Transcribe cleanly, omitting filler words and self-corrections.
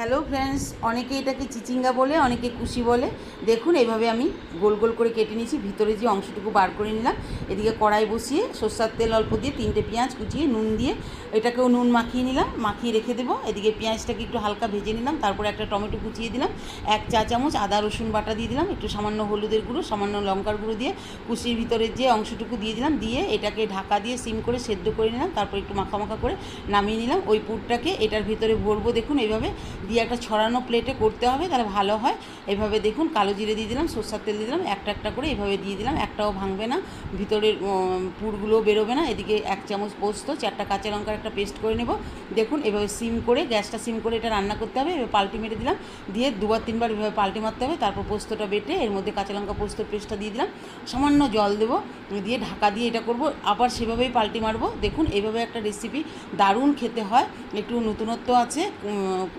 Hello friends, অনেকে এটাকে চিচিঙ্গা বলে, অনেকে কুশি বলে। দেখুন এইভাবে আমি গোল গোল করে কেটে নিয়েছি, ভিতরে যে অংশটুকু বার করে নিলাম। এদিকে কড়াই বসিয়ে সরষের তেল অল্প দিয়ে 3টে পেঁয়াজ কুচিয়ে নুন দিয়ে এটাকেও নুন মাখিয়ে নিলাম, মাখিয়ে রেখে দেবো। এদিকে পেঁয়াজটাকে একটু হালকা ভেজে নিলাম, তারপরে একটা টমেটো কুচিয়ে দিলাম, 1 চা চামচ আদা রসুন বাটা দিয়ে দিলাম, একটু সামান্য হলুদের গুঁড়ো, সামান্য লঙ্কার গুঁড়ো দিয়ে কুশির ভিতরের যে অংশটুকু দিয়ে দিলাম, দিয়ে এটাকে ঢাকা দিয়ে সিম করে সেদ্ধ করে নিলাম। তারপর একটু মাখা মাখা করে নামিয়ে নিলাম। ওই পুরটাকে এটার ভিতরে ভরবো। দেখুন এইভাবে দিয়ে একটা ছড়ানো প্লেটে করতে হবে, তাহলে ভালো হয়। এভাবে দেখুন কালো জিরে দিয়ে দিলাম, সরষের তেল দিয়ে দিলাম, একটা একটা করে এভাবে দিয়ে দিলাম, একটাও ভাঙবে না, ভিতরের পুরগুলো বেরোবে না। এদিকে 1 চামচ পোস্ত, 4টা কাঁচা লঙ্কার একটা পেস্ট করে নেব। দেখুন এভাবে সিম করে, গ্যাসটা সিম করে এটা রান্না করতে হবে। এভাবে পাল্টি মেরে দিলাম, দিয়ে 2-3 বার এভাবে পাল্টি মারতে হবে। তারপর পোস্তটা বেটে এর মধ্যে কাঁচা লঙ্কা পোস্তর পেস্টটা দিয়ে দিলাম, সামান্য জল দেবো, দিয়ে ঢাকা দিয়ে এটা করব। আবার সেভাবেই পাল্টি মারবো। দেখুন এইভাবে একটা রেসিপি দারুণ খেতে হয়, একটু নতুনত্ব আছে।